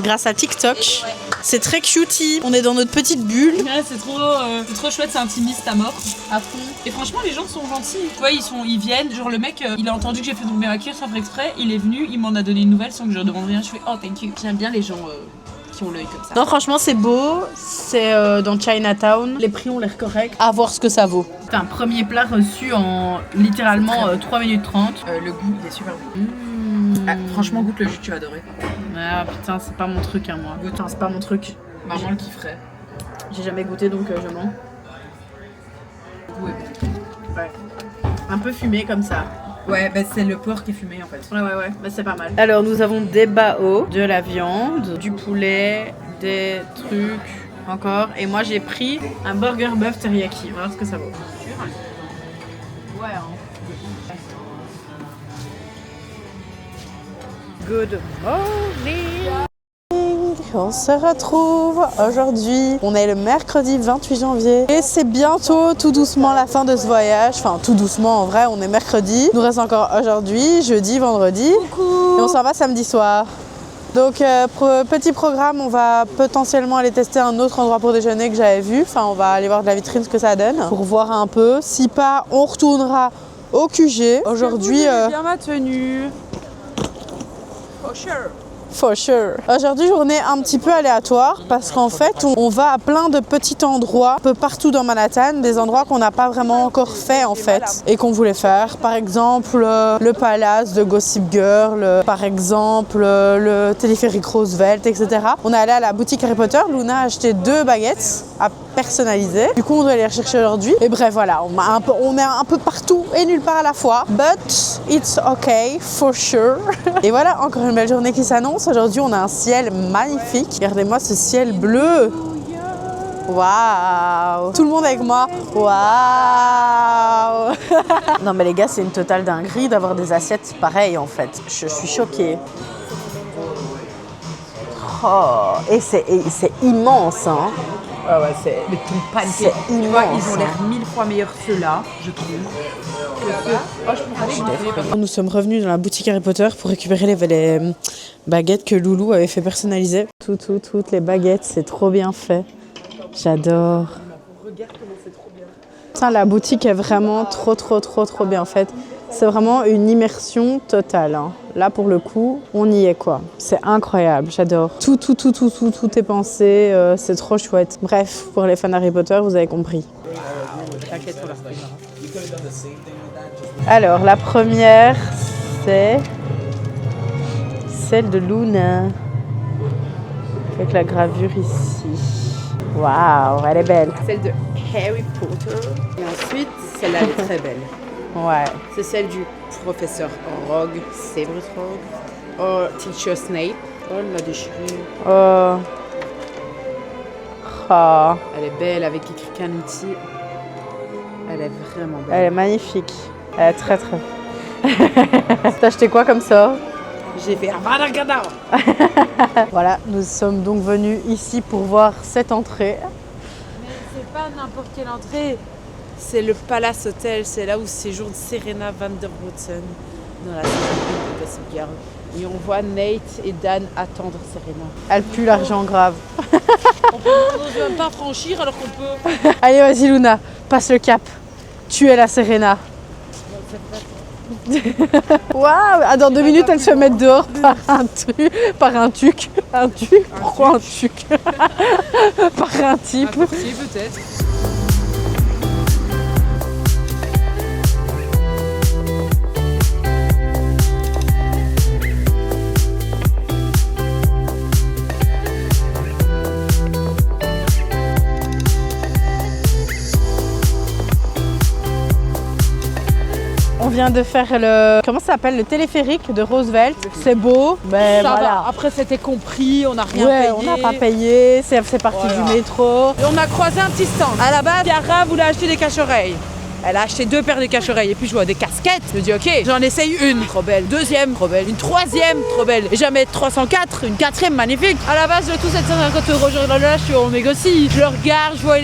grâce à TikTok. C'est très cutie. On est dans notre petite bulle. Ouais, c'est trop chouette, c'est intimiste à mort. À fond. Et franchement, les gens sont gentils. Tu vois, ils viennent. Genre, le mec, il a entendu que j'ai fait tomber ma cuir sans faire exprès. Il est venu, il m'en a donné une nouvelle sans que je lui demande rien. Je fais oh, thank you. J'aime bien les gens qui ont l'œil comme ça. Non, franchement, c'est beau. C'est dans Chinatown. Les prix ont l'air corrects. À voir ce que ça vaut. C'est un premier plat reçu en littéralement 3 minutes 30. Le goût, il est super bon. Ah, franchement, goûte le jus, tu vas adorer. Ah putain, c'est pas mon truc, hein, moi. Putain, c'est pas mon truc. Maman le kifferait. J'ai jamais goûté, donc je mens. Le goût est bon. Ouais. Un peu fumé comme ça. Ouais, bah c'est le porc qui est fumé en fait. Ouais, bah, c'est pas mal. Alors, nous avons des bao, de la viande, du poulet, des trucs encore. Et moi, j'ai pris un burger bœuf teriyaki. On va voir ce que ça vaut. Ouais, hein. Good morning. On se retrouve aujourd'hui. On est le mercredi 28 janvier et c'est bientôt tout doucement la fin de ce voyage. Enfin, tout doucement en vrai, on est mercredi. Il nous reste encore aujourd'hui, jeudi, vendredi. Coucou. Et on s'en va samedi soir. Donc, petit programme, on va potentiellement aller tester un autre endroit pour déjeuner que j'avais vu. Enfin, on va aller voir de la vitrine ce que ça donne pour voir un peu. Si pas, on retournera au QG. Aujourd'hui, bien ma tenue. For sure. For sure. Aujourd'hui, journée un petit peu aléatoire parce qu'en fait, on va à plein de petits endroits, un peu partout dans Manhattan, des endroits qu'on n'a pas vraiment encore fait en fait et qu'on voulait faire. Par exemple, le palace de Gossip Girl, par exemple, le téléphérique Roosevelt, etc. On est allé à la boutique Harry Potter. Luna a acheté 2 baguettes à personnaliser. Du coup, on doit les rechercher aujourd'hui. Et bref, voilà, on est un peu partout et nulle part à la fois. But it's okay, for sure. Et voilà, encore une belle journée qui s'annonce. Aujourd'hui, on a un ciel magnifique. Regardez-moi ce ciel bleu. Waouh! Tout le monde avec moi. Waouh! Non mais les gars, c'est une totale dinguerie d'avoir des assiettes pareilles en fait. Je suis choquée. Oh, et c'est immense, hein. Ah ouais, mais ton pancake, C'est tu vois, ils ont immense, l'air 1000 fois meilleurs ceux-là, je trouve. Que ceux. Oh, je prends Nous sommes revenus dans la boutique Harry Potter pour récupérer les baguettes que Loulou avait fait personnaliser. Toutes les baguettes, c'est trop bien fait. J'adore. Regarde comment c'est trop bien. Putain, la boutique est vraiment trop bien faite. C'est vraiment une immersion totale, hein. Là, pour le coup, on y est, quoi. C'est incroyable, j'adore. Tout est pensé, c'est trop chouette. Bref, pour les fans d'Harry Potter, vous avez compris. T'inquiète, on va se Alors, la première, c'est celle de Luna. Avec la gravure ici. Waouh, elle est belle. Celle de Harry Potter. Et ensuite, celle-là, elle est très belle. Ouais. C'est celle du professeur Rogue, Severus Rogue. Oh, Teacher Snape. Oh, elle l'a déchirée. Oh. Oh. Elle est belle avec écrit Canuti. Elle est vraiment belle. Elle est magnifique. Elle est très. T'as acheté quoi comme ça? J'ai fait Avada Kedavra. Voilà, nous sommes donc venus ici pour voir cette entrée. Mais c'est pas n'importe quelle entrée. C'est le Palace Hotel, c'est là où séjourne Serena van der Woodsen dans la saison 1 de Gossip Girl. Et on voit Nate et Dan attendre Serena. Elle pue l'argent grave. On n'ose même pas franchir alors qu'on peut. Allez, vas-y Luna, passe le cap. Tu es la Serena. Waouh! Ah, dans 2 minutes, elle se met dehors par un tuc. Un tuc? Pourquoi un tuc? Par un type. Si, peut-être. On vient de faire comment ça s'appelle, le téléphérique de Roosevelt. C'est beau, mais Ça voilà. va. Après, c'était compris, on n'a rien Ouais, payé. on n'a pas payé, c'est parti Voilà. du métro. Et on a croisé un petit stand. À la base, Chiara voulait acheter des cache-oreilles. Elle a acheté 2 paires de cache-oreilles et puis je vois des casquettes. Je me dis ok, j'en essaye une, trop belle. Deuxième, trop belle. Une troisième, trop belle. Et jamais 304, une quatrième, magnifique. À la base, le tout 750 €. Genre là, je suis on négocie. Je le regarde, je vois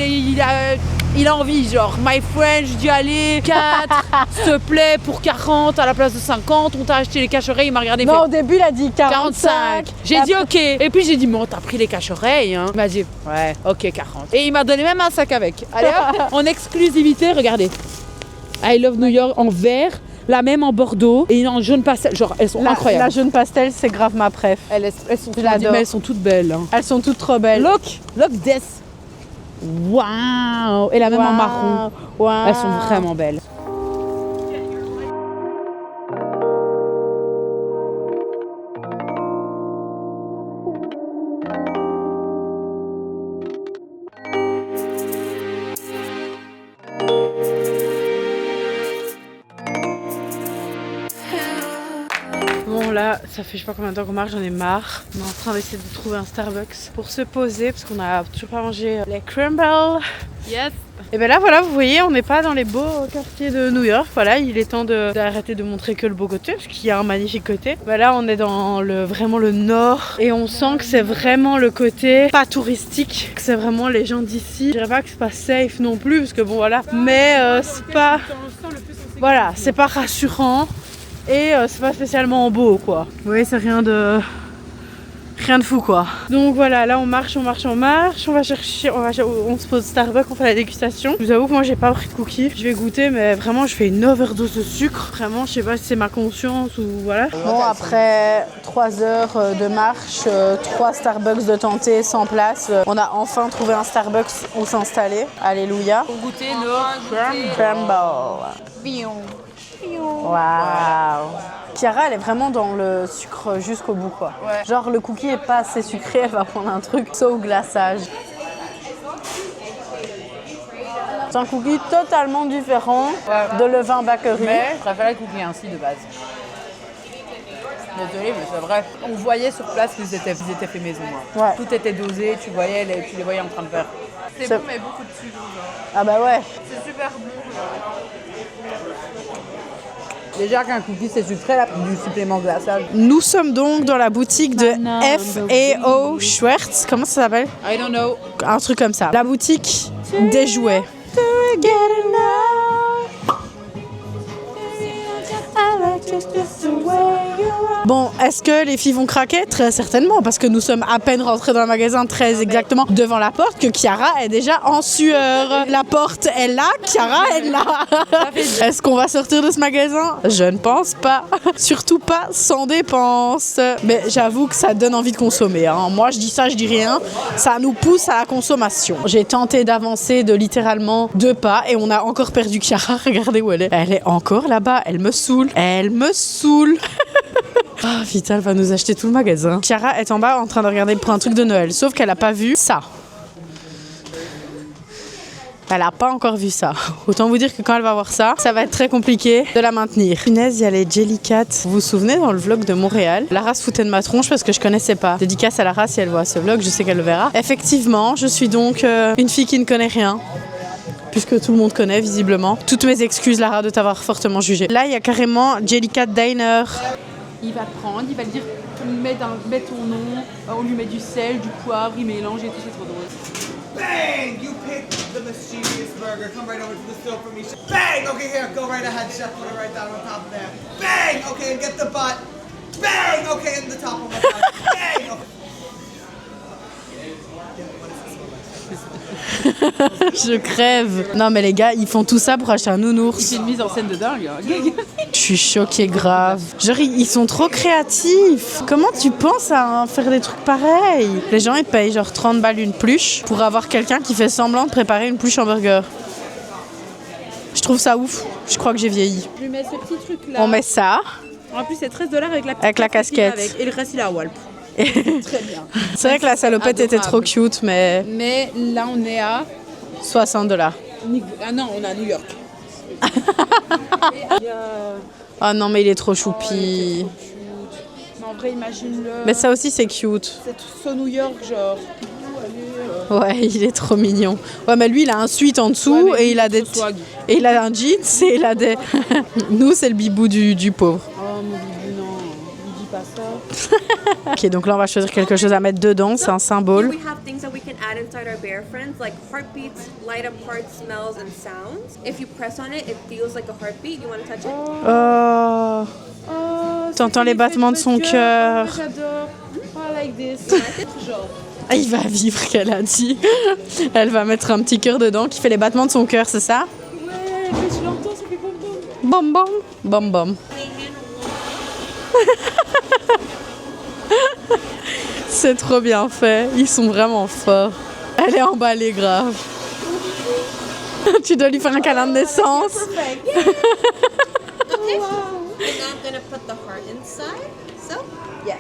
il a envie, genre my friend, je dis allez, 4, s'il te plaît, pour 40 à la place de 50, on t'a acheté les cache-oreilles, il m'a regardé. Non, fait, au début, il a dit 45. J'ai dit ok. Et puis j'ai dit, bon, t'as pris les cache-oreilles, hein. Il m'a dit, ouais, ok, 40. Et il m'a donné même un sac avec. Allez hop, en exclusivité, regardez. I Love New York en vert, la même en bordeaux et une en jaune pastel. Genre, elles sont incroyables. La jaune pastel, c'est grave ma préf. Elles sont Je l'adore. mais elles sont toutes belles. Hein. Elles sont toutes trop belles. Look this. Waouh. Et la même en marron. Wow. Elles sont vraiment belles. Bon là, ça fait je sais pas combien de temps qu'on marche, j'en ai marre. On est en train d'essayer de trouver un Starbucks pour se poser parce qu'on a toujours pas mangé les crumbles. Yes. Et ben là voilà, vous voyez, on n'est pas dans les beaux quartiers de New York. Voilà, il est temps d'arrêter de montrer que le beau côté parce qu'il y a un magnifique côté. Ben là, on est dans vraiment le nord et on sent que c'est vraiment le côté pas touristique, que c'est vraiment les gens d'ici. Je dirais pas que c'est pas safe non plus parce que bon voilà, mais c'est pas voilà, c'est pas rassurant. Et c'est pas spécialement beau quoi. Vous voyez, c'est rien de fou quoi. Donc voilà, là on marche. On va chercher, on se pose Starbucks, on fait la dégustation. Je vous avoue que moi j'ai pas pris de cookies. Je vais goûter, mais vraiment je fais une overdose de sucre. Vraiment, je sais pas si c'est ma conscience ou voilà. Bon, après 3 heures de marche, 3 Starbucks de tenter sans place, on a enfin trouvé un Starbucks où s'installer. Alléluia. Pour goûter nos Crumble. Waouh! Chiara, elle est vraiment dans le sucre jusqu'au bout, quoi. Ouais. Genre, le cookie est pas assez sucré, elle va prendre un truc sauf glaçage. C'est un cookie totalement différent de levain bakery. Mais je préfère les cookies ainsi de base. Désolée, mais c'est vrai. On voyait sur place qu'ils étaient faits maison. Hein. Ouais. Tout était dosé, tu les voyais en train de faire. C'est bon, mais beaucoup de sucre. Ah bah ouais. C'est super bon. Déjà qu'un cookie c'est sucré, là, du supplément glaçage. Nous sommes donc dans la boutique de F&O Schwartz. Comment ça s'appelle? I don't know. Un truc comme ça. La boutique des jouets. Bon, est-ce que les filles vont craquer? Très certainement, parce que nous sommes à peine rentrés dans le magasin, très exactement devant la porte, que Chiara est déjà en sueur. La porte est là, Chiara est là. Est-ce qu'on va sortir de ce magasin? Je ne pense pas. Surtout pas sans dépenses. Mais j'avoue que ça donne envie de consommer, hein. Moi, je dis ça, je dis rien. Ça nous pousse à la consommation. J'ai tenté d'avancer de littéralement 2 pas et on a encore perdu Chiara. Regardez où elle est. Elle est encore là-bas. Elle me saoule. Elle me saoule. Ah, Vital va nous acheter tout le magasin. Chiara est en bas en train de regarder pour un truc de Noël. Sauf qu'elle a pas vu ça. Elle a pas encore vu ça. Autant vous dire que quand elle va voir ça, ça va être très compliqué de la maintenir. Punaise, il y a les Jellycat. Vous vous souvenez dans le vlog de Montréal? Lara se foutait de ma tronche parce que je connaissais pas. Dédicace à Lara si elle voit ce vlog, je sais qu'elle le verra. Effectivement, je suis donc une fille qui ne connaît rien. Puisque tout le monde connaît visiblement. Toutes mes excuses, Lara, de t'avoir fortement jugée. Là, il y a carrément Jellycat Diner. Il va prendre, il va dire mets ton nom, on lui met du sel, du poivre, il mélange et tout, c'est trop drôle. Bang! You picked the mischievous burger. Come right over to the stove for me. Bang! Okay, here, go right ahead, chef. Put it right down on top of there. Bang! Okay, and get the butt. Bang! Okay, and the top of my butt. Bang! Okay. Je crève. Non mais les gars, ils font tout ça pour acheter un nounours. C'est une mise en scène de dingue. Hein. Je suis choquée grave. Genre ils sont trop créatifs. Comment tu penses à faire des trucs pareils? Les gens ils payent genre 30 balles une pluche pour avoir quelqu'un qui fait semblant de préparer une pluche hamburger. Je trouve ça ouf. Je crois que j'ai vieilli. Je lui mets ce petit truc là. On met ça. En plus c'est $13 avec la casquette. Et le reste il est à Walp. Très bien. C'est vrai que la salopette était trop cute, mais là on est à $60. Ah non, on est à New York. Oh non, mais il est trop choupi. Mais en vrai, imagine-le. Mais ça aussi, c'est cute. C'est tout New York, genre. Ouais, il est trop mignon. Ouais, mais lui, il a un sweat en dessous et il a des et il a un jeans et il a des. Nous, c'est le bibou du pauvre. Oh mon bibou, non, ne dis pas ça. Ok, donc là, on va choisir quelque chose à mettre dedans. C'est un symbole. We have things that we can add inside our bear friends, like heartbeats, light up hearts, smells, and sounds. If you press on it, it feels like a heartbeat. You want to touch it? Oh. T'entends les battements de son cœur. J'adore. I like this. Genre. Ah, il va vivre, qu'elle a dit. Elle va mettre un petit cœur dedans qui fait les battements de son cœur, c'est ça? Ouais, mais je l'entends, ça fait bom bom. Bom bom. Bom bom. C'est trop bien fait. Ils sont vraiment forts. Elle est emballée grave. Tu dois lui faire un câlin de naissance. Okay. And now I'm gonna put the heart inside. So, yes.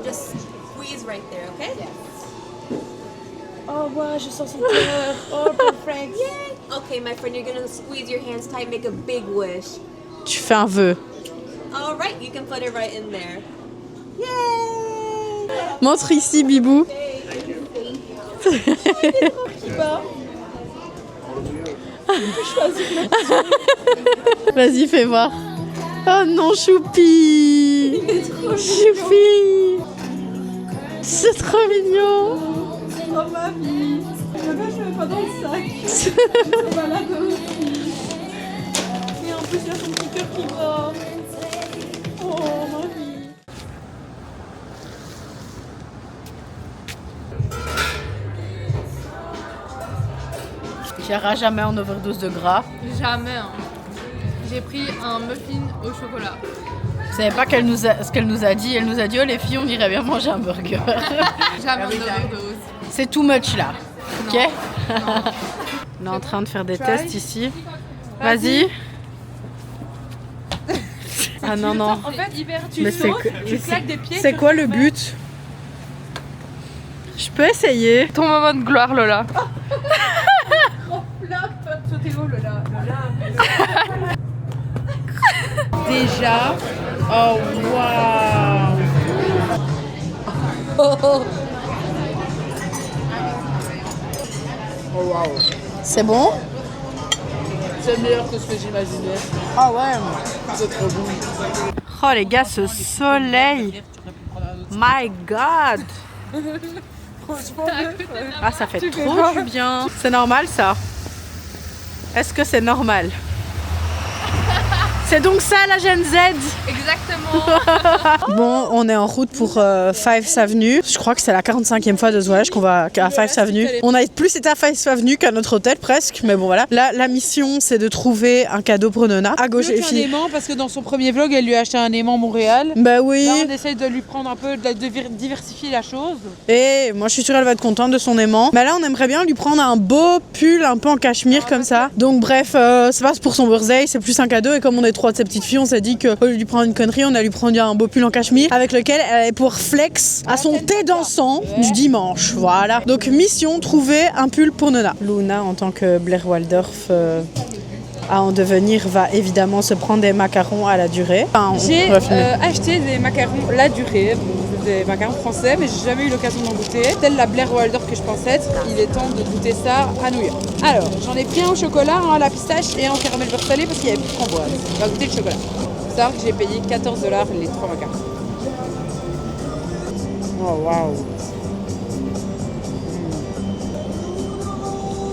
Just squeeze right there, okay? Yes. Oh, ouais, je sens son cœur. Oh, perfect. Yay! Okay, my friend, you're gonna squeeze your hands tight, make a big wish. Tu fais un vœu. All right, you can put it right in there. Yay! Montre ici, Bibou. Vas-y, fais voir. Oh non, Choupi. Choupi. C'est trop mignon. Oh, mamie. Je vais pas dans le sac. Ça va là aussi. Et en plus, il y a son petit cœur qui bat. Oh, mamie. Chiara jamais en overdose de gras. Jamais. Hein. J'ai pris un muffin au chocolat. Vous savez pas ce qu'elle nous a dit? Elle nous a dit, oh les filles, on irait bien manger un burger. Jamais en overdose. C'est too much là. Non. Ok. On est en train de faire des tests ici. Vas-y. Ah non, non. En fait, hiver, tu Mais sautes, tu claques des pieds. C'est quoi le but? Je peux essayer. Ton moment de gloire, Lola. Déjà. Oh waouh. Oh waouh. C'est bon? C'est meilleur que ce que j'imaginais. Ah ouais. C'est trop bon. Oh les gars, ce soleil. My God. Ah, ça fait trop du bien. C'est normal ça? Est-ce que c'est normal? C'est donc ça la Gen Z. Exactement. Bon, on est en route pour Fifth Avenue. Je crois que c'est la 45e fois de ce voyage qu'on va à Fifth Avenue. On a plus été à Fifth Avenue qu'à notre hôtel presque, mais bon voilà. Là, la mission c'est de trouver un cadeau pour Nona. À gauche les Un filles. aimant parce que dans son premier vlog, elle lui a acheté un aimant Montréal. Bah oui. Là, on essaye de lui prendre un peu, de diversifier la chose. Et moi je suis sûre elle va être contente de son aimant. Mais là on aimerait bien lui prendre un beau pull un peu en cachemire comme ça. Donc bref, c'est pas pour son birthday, c'est plus un cadeau. Et comme on est trois de ces petites filles, on s'est dit qu'au lieu de lui prendre une connerie, on a lui prendre un beau pull en cachemire avec lequel elle allait pouvoir flex à son thé dansant du dimanche. Voilà. Donc mission, trouver un pull pour Nona. Luna en tant que Blair Waldorf à en devenir va évidemment se prendre des macarons à la durée. Enfin, J'ai acheté des macarons la durée, des macarons français, mais j'ai jamais eu l'occasion d'en goûter. Telle la Blair Waldorf que je pensais être, il est temps de goûter ça à New York. Alors, j'en ai pris un au chocolat, un à la pistache et un au caramel beurre salé parce qu'il y avait plus de framboise. On va goûter le chocolat. Faut savoir que j'ai payé 14$ les 3 macarons. Oh waouh!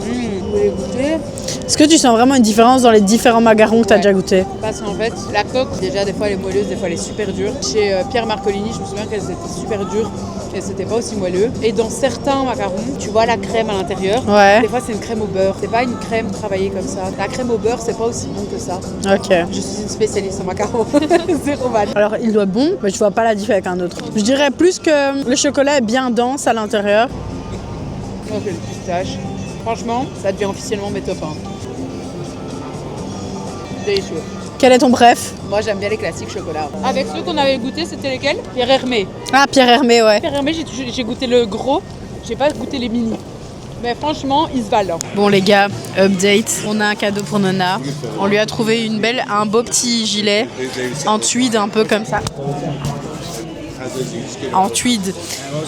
Vous voulez goûter? Est-ce que tu sens vraiment une différence dans les différents macarons que tu as déjà goûté? Parce qu'en fait, la coque, déjà, des fois elle est moelleuse, des fois elle est super dure. Chez Pierre Marcolini, je me souviens qu'elles étaient super dures et c'était pas aussi moelleux. Et dans certains macarons, tu vois la crème à l'intérieur. Ouais. Des fois, c'est une crème au beurre. C'est pas une crème travaillée comme ça. La crème au beurre, c'est pas aussi bon que ça. Ok. Je suis une spécialiste en macarons. Zéro mal. Alors il doit être bon, mais je vois pas la différence avec un autre. Je dirais plus que le chocolat est bien dense à l'intérieur. Moi, j'ai le pistache. Franchement, ça devient officiellement mes top 1. Délicieux. Quel est ton bref? Moi, j'aime bien les classiques chocolat. Avec ceux qu'on avait goûté, c'était lesquels? Pierre Hermé. Ah, Pierre Hermé, ouais. Pierre Hermé, j'ai goûté le gros, j'ai pas goûté les mini. Mais franchement, ils se valent. Bon les gars, update. On a un cadeau pour Nona. On lui a trouvé un beau petit gilet en tweed un peu comme ça. En tweed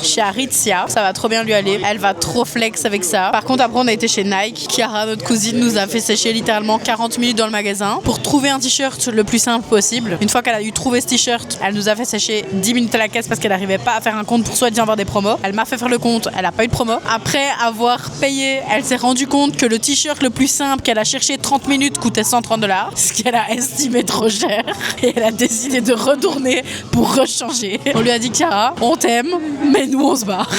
chez Aritzia, ça va trop bien lui aller, elle va trop flex avec ça. Par contre après on a été chez Nike, Chiara notre cousine nous a fait sécher littéralement 40 minutes dans le magasin pour trouver un t-shirt le plus simple possible. Une fois qu'elle a eu trouvé ce t-shirt, elle nous a fait sécher 10 minutes à la caisse parce qu'elle n'arrivait pas à faire un compte pour soi-disant avoir des promos. Elle m'a fait faire le compte, elle n'a pas eu de promo. Après avoir payé, elle s'est rendue compte que le t-shirt le plus simple qu'elle a cherché 30 minutes coûtait 130$, ce qu'elle a estimé trop cher, et elle a décidé de retourner pour rechanger. On lui a dit Chiara, on t'aime, mais nous on se barre.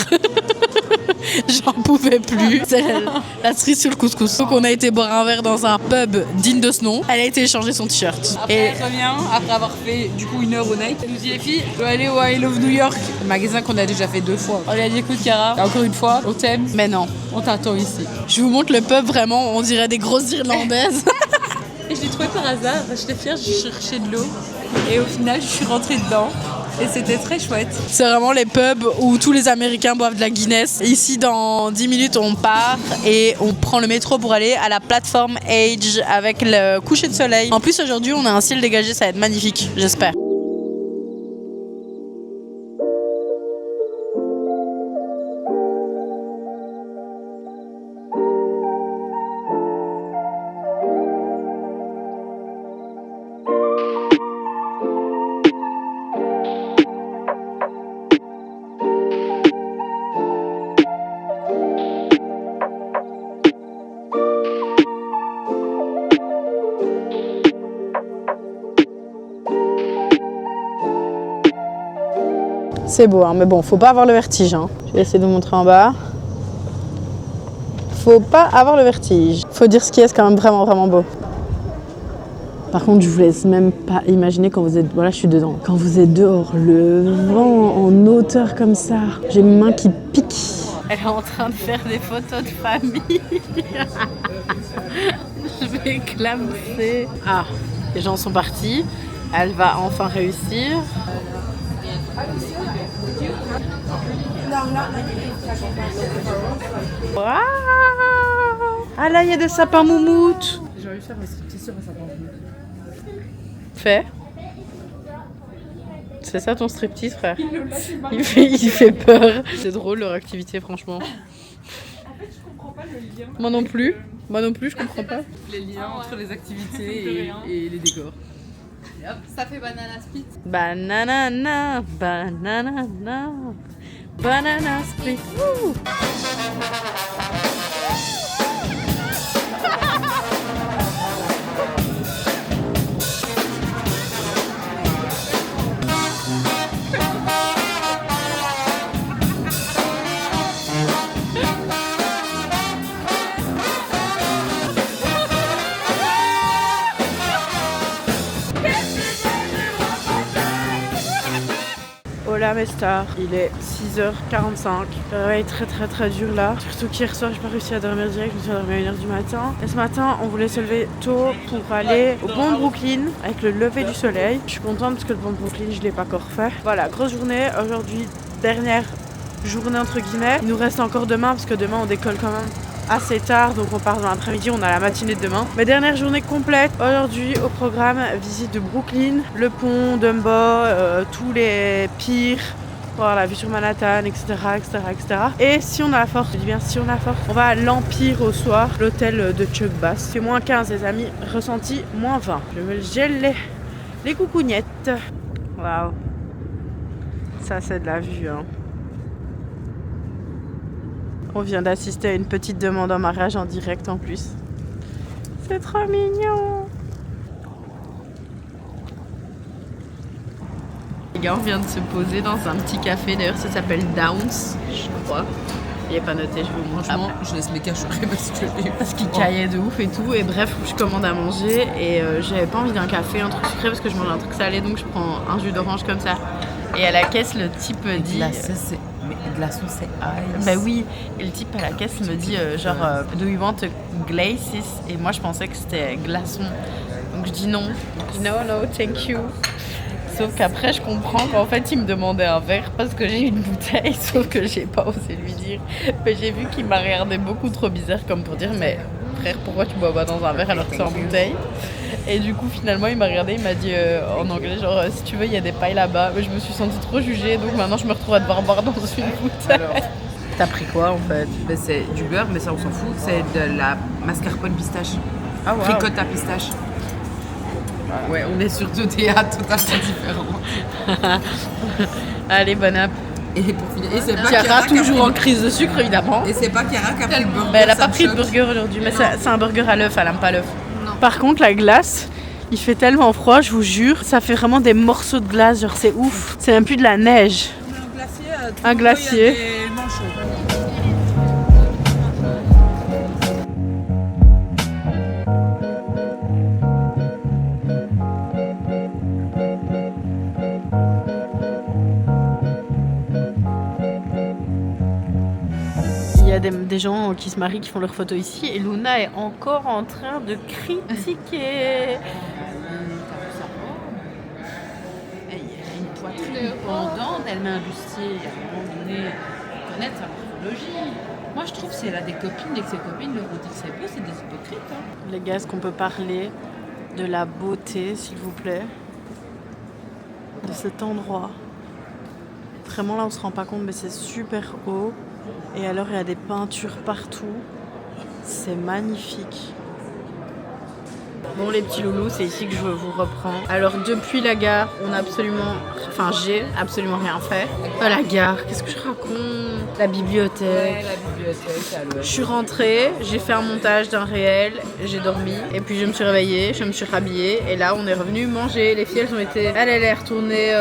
J'en pouvais plus. C'est la cerise sur le couscous. Donc on a été boire un verre dans un pub digne de ce nom. Elle a été échanger son t-shirt. Après, elle revient, après avoir fait du coup 1 heure au Nike. Elle nous dit les filles, je dois aller au I Love New York, le magasin qu'on a déjà fait 2 fois. On lui a dit écoute Chiara, encore une fois, on t'aime, Mais non. on t'attend ici. Je vous montre le pub vraiment, on dirait des grosses Irlandaises. Et je l'ai trouvé par hasard, j'étais fière, je cherchais de l'eau. Et au final, je suis rentrée dedans. Et c'était très chouette. C'est vraiment les pubs où tous les Américains boivent de la Guinness. Ici, dans 10 minutes, on part et on prend le métro pour aller à la plateforme Age avec le coucher de soleil. En plus, aujourd'hui, on a un ciel dégagé, ça va être magnifique, j'espère. C'est beau, hein, mais bon, faut pas avoir le vertige. Hein. Je vais essayer de vous montrer en bas. Faut pas avoir le vertige. Faut dire ce qui est, c'est quand même vraiment, vraiment beau. Par contre, je vous laisse même pas imaginer quand vous êtes... Voilà, je suis dedans. Quand vous êtes dehors, le vent en hauteur comme ça. J'ai mes mains qui piquent. Elle est en train de faire des photos de famille. Je vais clamser. Ah, les gens sont partis. Elle va enfin réussir. Waouh! Ah là, il y a des sapins moumoutes. J'ai envie de faire un striptease sur un sapin. Fais. C'est ça ton striptease, frère? Il fait peur. C'est drôle leur activité, franchement. En fait, je comprends pas le lien. Moi non plus. Moi non plus, je comprends pas. Les liens entre les activités De rien. et les décors. Ça fait banana split. Banana, banana, banana split. Wouh. Hola mes stars, il est 6h45. Le réveil très dur là. Surtout qu'hier soir j'ai pas réussi à dormir direct, je me suis endormie à 1h du matin. Et ce matin on voulait se lever tôt pour aller au pont de Brooklyn avec le lever du soleil. Je suis contente parce que le pont de Brooklyn je l'ai pas encore fait. Voilà, grosse journée. Aujourd'hui, dernière journée entre guillemets. Il nous reste encore demain parce que demain on décolle quand même assez tard, donc on part dans l'après-midi, on a la matinée de demain. Mais dernière journée complète, aujourd'hui au programme, visite de Brooklyn, le pont, Dumbo, tous les pirs, voir la vue sur Manhattan, etc. Et si on a la force, je dis bien si on a la force, on va à l'Empire au soir, l'hôtel de Chuck Bass. C'est moins 15 les amis, ressenti moins 20. Je me gèle les coucougnettes. Waouh, ça c'est de la vue hein. On vient d'assister à une petite demande en mariage en direct en plus. C'est trop mignon. Les gars, on vient de se poser dans un petit café. D'ailleurs, ça s'appelle Downs, je crois. Il n'est pas noté, je vous montre. Franchement, je laisse mes cacheries parce qu'il caillait de ouf et tout. Et bref, je commande à manger et j'avais pas envie d'un café, un truc sucré parce que je mange un truc salé, donc je prends un jus d'orange comme ça. Et à la caisse, le type dit... glaçon c'est ice. Bah oui, et le type à la caisse me dit do you want glaces? Et moi je pensais que c'était glaçon. Donc je dis non. Je dis no, thank you. Sauf qu'après je comprends qu'en fait il me demandait un verre parce que j'ai une bouteille, sauf que j'ai pas osé lui dire. Mais j'ai vu qu'il m'a regardé beaucoup trop bizarre comme pour dire mais frère pourquoi tu bois pas dans un verre alors que c'est en bouteille? Et du coup finalement il m'a regardé, il m'a dit en anglais genre si tu veux il y a des pailles là-bas. Mais je me suis sentie trop jugée donc maintenant je me retrouve à devoir boire dans une bouteille. Alors, t'as pris quoi en fait? Ben, c'est du beurre mais ça on s'en fout, c'est de la mascarpone pistache. Ah wow. Ricotta pistache. Ouais, on est sur deux théâtres totalement différents. Allez, bon app. Et pour finir, et c'est pas Chiara toujours en crise de sucre évidemment. Et c'est pas Chiara qui a pris le burger. Mais elle a pas pris de burger aujourd'hui, mais c'est un burger à l'œuf, elle aime pas l'œuf. Par contre, la glace, il fait tellement froid, je vous jure, ça fait vraiment des morceaux de glace, genre c'est ouf. C'est même plus de la neige. Un glacier. Il y a des gens qui se marient, qui font leurs photos ici, et Luna est encore en train de critiquer. Il y a une poitrine pendante, elle met un bustier, à un moment donné, connaître sa morphologie. Moi je trouve que si elle a des copines et que ses copines leur ont dit que c'est beau, c'est des hypocrites. Hein. Les gars, est-ce qu'on peut parler de la beauté, s'il vous plaît, de cet endroit? Vraiment là on se rend pas compte, mais c'est super haut. Et alors il y a des peintures partout. C'est magnifique. Bon les petits loulous, c'est ici que je vous reprends. Alors depuis la gare, j'ai absolument rien fait. Pas la gare, qu'est-ce que je raconte? La bibliothèque. Ouais, la bibliothèque, à l'ouest. Je suis rentrée, j'ai fait un montage d'un réel, j'ai dormi. Et puis je me suis réveillée, je me suis rhabillée. Et là on est revenu manger. Les filles elles ont été... Elle est retournée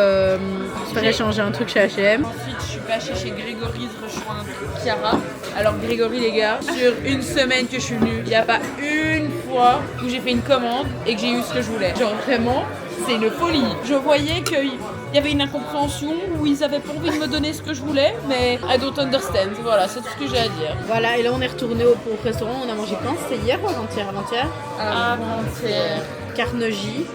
faire échanger un truc chez H&M. Ensuite je suis passée chez Grégory rejoindre Chiara. Alors Grégory les gars, sur une semaine que je suis venue, il n'y a pas une fois où j'ai fait une commande et que j'ai eu ce que je voulais. Genre vraiment, c'est une folie. Je voyais qu'il y avait une incompréhension où ils avaient pas envie de me donner ce que je voulais, mais I don't understand. Voilà, c'est tout ce que j'ai à dire. Voilà, et là on est retourné au restaurant, on a mangé quand? C'était hier ou avant-hier? Avant-hier. Carnegie.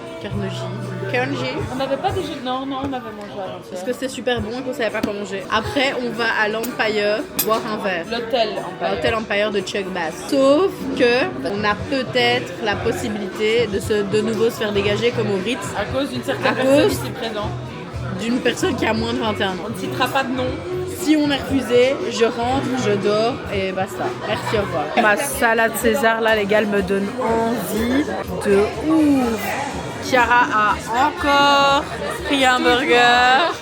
On n'avait pas déjà... Non, on avait mangé avant-hier. Parce que c'était super bon et qu'on savait pas quoi manger. Après, on va à l'Empire boire un verre. L'hôtel Empire de Chuck Bass. Sauf que on a peut-être la possibilité de nouveau se faire dégager comme au Ritz. À cause d'une certaine personne ici présente. D'une personne qui a moins de 21 ans. On ne citera pas de nom. Si on est refusé, je rentre, je dors et basta. Merci, au revoir. Ma salade César, là, les gars, elle me donne envie de ouf. Chiara a encore pris un burger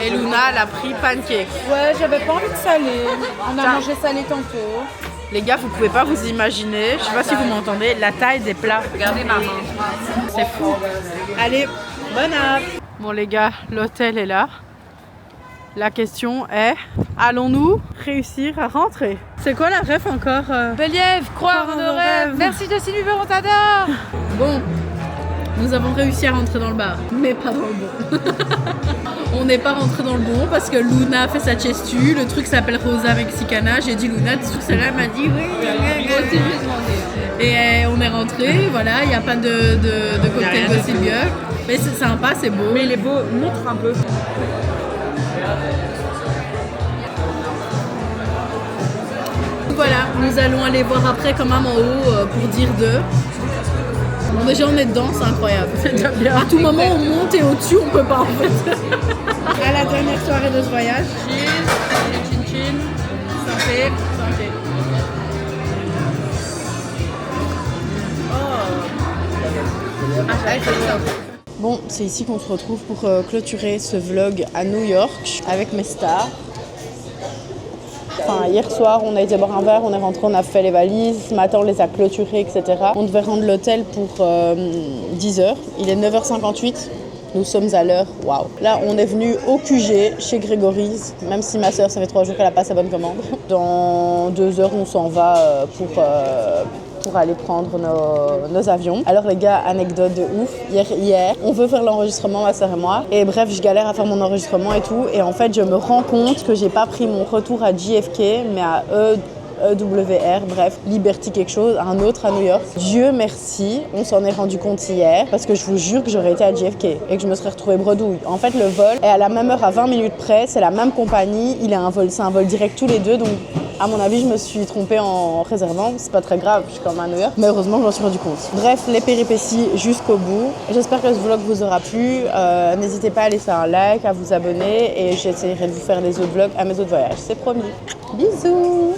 et Luna, elle a pris pancake. Ouais, j'avais pas envie de saler. On a mangé salé tantôt. Les gars, vous pouvez pas vous imaginer, je sais pas si vous m'entendez, la taille des plats. Regardez ma main. C'est fou. Allez, bonne app. Bon les gars, l'hôtel est là. La question est, allons-nous réussir à rentrer? C'est quoi la ref encore Beliève, croire en nos rêves. Merci Justin Bieber, on t'adore. Bon, nous avons réussi à rentrer dans le bar, mais pas dans le bon. On n'est pas rentré dans le bon parce que Luna a fait sa chestu, le truc s'appelle Rosa Mexicana. J'ai dit Luna, t'es sûre que celle-là? Elle m'a dit oui. Et on est rentré, voilà, il n'y a pas de cocktail Gossip Girl. Mais c'est sympa, c'est beau. Mais il est beau, montre un peu. Voilà, nous allons aller voir après quand même en haut pour dire d'eux. Bon, déjà on est dedans, c'est incroyable. À tout moment on monte et au-dessus on peut pas en fait. À la dernière soirée de ce voyage. Cheers, chin chin, santé, santé. Bon, c'est ici qu'on se retrouve pour clôturer ce vlog à New York avec mes stars. Enfin, hier soir, on a été boire un verre, on est rentré, on a fait les valises. Ce matin, on les a clôturées, etc. On devait rendre l'hôtel pour 10h. Il est 9h58. Nous sommes à l'heure. Waouh. Là, on est venu au QG chez Grégory's, même si ma soeur, ça fait 3 jours qu'elle a pas sa bonne commande. Dans 2 heures, on s'en va pour aller prendre nos avions. Alors les gars, anecdote de ouf, hier, on veut faire l'enregistrement, ma soeur et moi, et bref, je galère à faire mon enregistrement et tout, et en fait, je me rends compte que j'ai pas pris mon retour à JFK, mais à EWR, bref, Liberty quelque chose, un autre à New York. Dieu merci, on s'en est rendu compte hier, parce que je vous jure que j'aurais été à JFK et que je me serais retrouvée bredouille. En fait, le vol est à la même heure, à 20 minutes près, c'est la même compagnie, c'est un vol direct tous les deux, donc à mon avis, je me suis trompée en réservant. C'est pas très grave, je suis quand même à New York. Mais heureusement, je m'en suis rendu compte. Bref, les péripéties jusqu'au bout. J'espère que ce vlog vous aura plu. N'hésitez pas à laisser un like, à vous abonner. Et j'essaierai de vous faire les autres vlogs à mes autres voyages. C'est promis. Bisous!